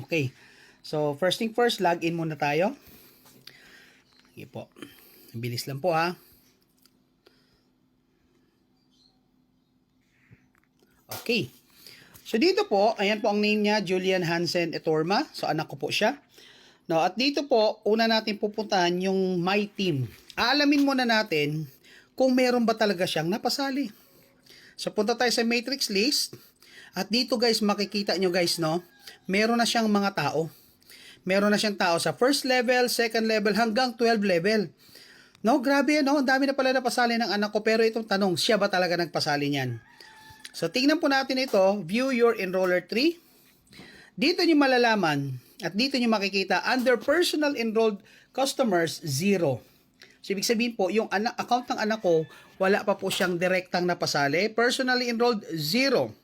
Okay. So, first thing first, login muna tayo. Sige po. Bilis lang po ha. Okay. So, dito po, ayan po ang name niya, Julian Hansen Etorma. So, anak ko po siya. No, at dito po, una natin pupuntahan yung My Team. Aalamin muna natin kung meron ba talaga siyang napasali. So, punta tayo sa matrix list. At dito guys, makikita nyo guys, no? Meron na siyang mga tao. Meron na siyang tao sa first level, second level, hanggang 12 level. No, grabe, no? Ang dami na pala napasali ng anak ko. Pero itong tanong, siya ba talaga nagpasali niyan? So, tingnan po natin ito. View your enroller tree. Dito nyo malalaman at dito nyo makikita, under personal enrolled customers, 0. So, ibig sabihin po, yung account ng anak ko, wala pa po siyang direktang napasali. Personally enrolled, 0.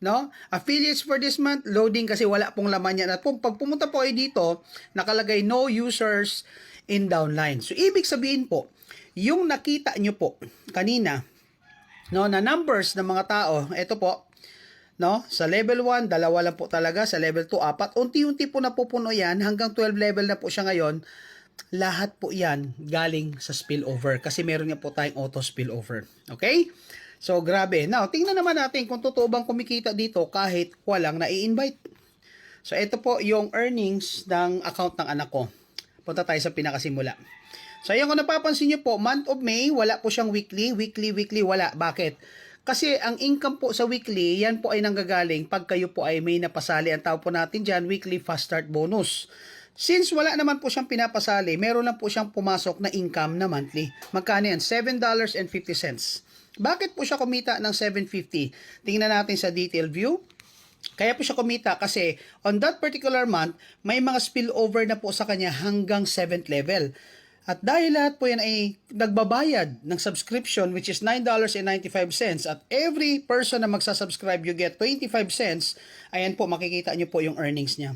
No? Affiliates for this month, loading kasi wala pong laman yan. At pag pumunta po ay dito, nakalagay no users in downline. So, ibig sabihin po, yung nakita nyo po kanina, no, na numbers ng mga tao, ito po, no, sa level 1, 2 lang po talaga, sa level 2, 4, unti-unti po napupuno yan, hanggang 12 level na po siya ngayon. Lahat po yan galing sa spillover kasi meron niya po tayong auto spillover. Okay? So, grabe. Now, tingnan naman natin kung totoo bang kumikita dito kahit walang nai-invite. So, ito po yung earnings ng account ng anak ko. Punta tayo sa pinakasimula. So, ayan, kung napapansin nyo po, month of May, wala po siyang weekly, wala. Bakit? Kasi ang income po sa weekly, yan po ay nanggagaling pag kayo po ay may napasali. Ang tawag po natin dyan, weekly fast start bonus. Since wala naman po siyang pinapasali, meron lang po siyang pumasok na income na monthly. Magkano yan? $7.50. Bakit po siya kumita ng $7.50? Tingnan natin sa detail view. Kaya po siya kumita kasi on that particular month, may mga spillover na po sa kanya hanggang 7th level. At dahil lahat po yan ay nagbabayad ng subscription which is $9.95 at every person na magsasubscribe you get 25 cents, ayan po makikita nyo po yung earnings niya.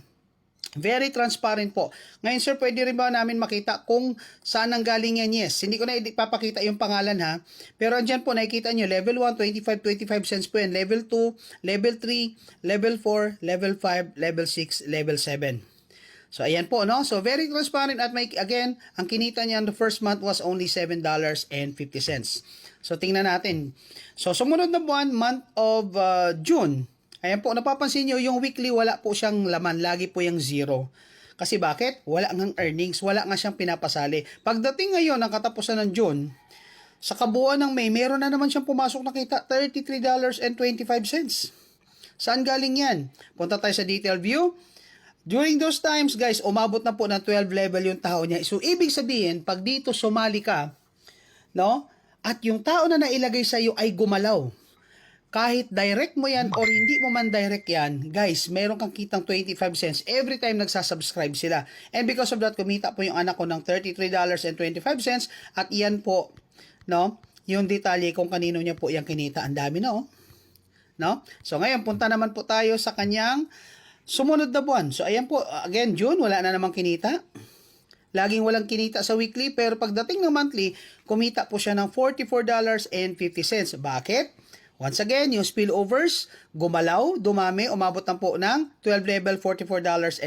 Very transparent po. Ngayon sir, pwede rin ba namin makita kung saan ang galing yan? Yes. Hindi ko na ipapakita yung pangalan ha. Pero andyan po, nakikita nyo, level 1, 25 cents po yan. Level 2, level 3, level 4, level 5, level 6, level 7. So, ayan po, no? So, very transparent at may, again, ang kinita niya in the first month was only $7.50. So, tingnan natin. So, sumunod na buwan, month of June. Ayan po, napapansin nyo, yung weekly wala po siyang laman. Lagi po yung 0. Kasi bakit? Wala ngang earnings. Wala nga siyang pinapasali. Pagdating ngayon ng katapusan ng June, sa kabuuan ng May, meron na naman siyang pumasok na kita, $33.25. Saan galing yan? Punta tayo sa detail view. During those times, guys, umabot na po ng 12 level yung tao niya. So, ibig sabihin, pag dito sumali ka, no? At yung tao na nailagay sa iyo ay gumalaw. Kahit direct mo yan or hindi mo man direct yan, guys, meron kang kitang 25 cents every time nagsasubscribe sila. And because of that, kumita po yung anak ko ng $33.25 at iyan po, no, yung detalye kung kanino niya po yung kinita. Ang dami na, oh. No? So, ngayon, punta naman po tayo sa kanyang sumunod na buwan. So, ayan po, again, June, wala na namang kinita. Laging walang kinita sa weekly, pero pagdating ng monthly, kumita po siya ng $44.50. Bakit? Once again, yung spillovers, gumalaw, dumami, umabot na po ng 12 level, $44.50.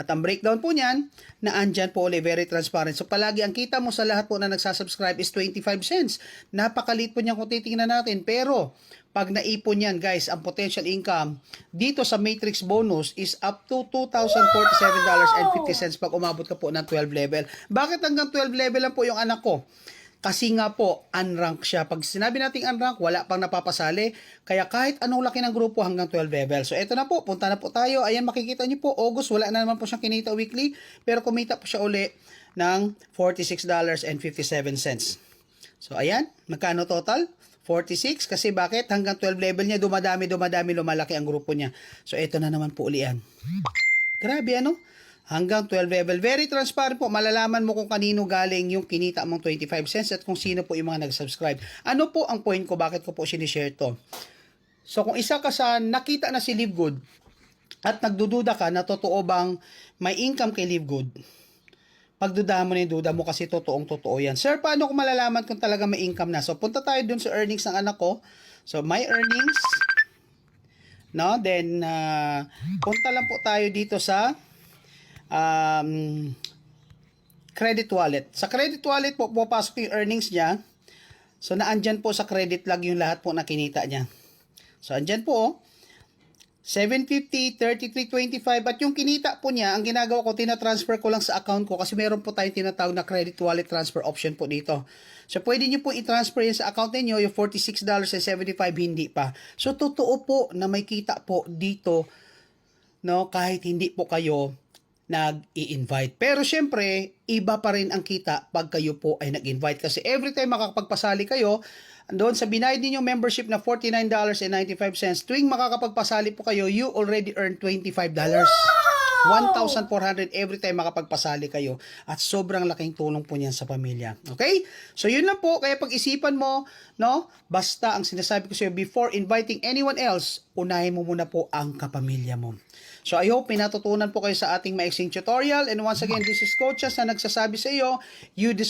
At ang breakdown po niyan, na andyan po ulit, very transparent. So palagi, ang kita mo sa lahat po na nagsasubscribe is 25 cents. Napakalit po niyan kung titingnan natin. Pero, pag naipon yan, guys, ang potential income dito sa matrix bonus is up to $2,047.50 pag umabot ka po ng 12 level. Bakit hanggang 12 level lang po yung anak ko? Kasi nga po, unrank siya. Pag sinabi nating unrank, wala pang napapasali. Kaya kahit anong laki ng grupo hanggang 12 level. So, eto na po. Punta na po tayo. Ayan, makikita nyo po. August, wala na naman po siyang kinita weekly. Pero kumita po siya uli ng $46.57. So, ayan. Magkano total? 46. Kasi bakit? Hanggang 12 level niya, dumadami, lumalaki ang grupo niya. So, eto na naman po uli yan. Grabe, ano? Hanggang 12 level. Very transparent po. Malalaman mo kung kanino galing yung kinita mong 25 cents at kung sino po yung mga nag-subscribe. Ano po ang point ko? Bakit ko po sinishare to? So, kung isa ka sa nakita na si Live Good at nagdududa ka na totoo bang may income kay Live Good, pagdudahan mo na yung duda mo kasi totoo yan. Sir, paano ko malalaman kung talaga may income na? So, punta tayo dun sa earnings ng anak ko. So, my earnings. No? Then, punta lang po tayo dito sa credit wallet. Sa credit wallet po, pupasok yung earnings niya. So, naandyan po sa credit log yung lahat po na kinita niya. So, andyan po, 750, 3325, at yung kinita po niya, ang ginagawa ko, tina-transfer ko lang sa account ko kasi meron po tayong tinatawag na credit wallet transfer option po dito. So, pwede nyo po i-transfer yan sa account ninyo, yung $46.75, hindi pa. So, totoo po na may kita po dito, no, kahit hindi po kayo nag-i-invite. Pero syempre, iba pa rin ang kita pag kayo po ay nag-invite. Kasi every time makakapagpasali kayo, doon sa binayad ninyong membership na $49.95, tuwing makakapagpasali po kayo, you already earn $25. 1,400 every time makapagpasali kayo. At sobrang laking tulong po niyan sa pamilya. Okay? So, yun lang po. Kaya pag-isipan mo, no? Basta ang sinasabi ko sa iyo, before inviting anyone else, unahin mo muna po ang kapamilya mo. So, I hope pinatutunan po kayo sa ating maiksing tutorial. And once again, this is Coach Chas na nagsasabi sa iyo, you deserve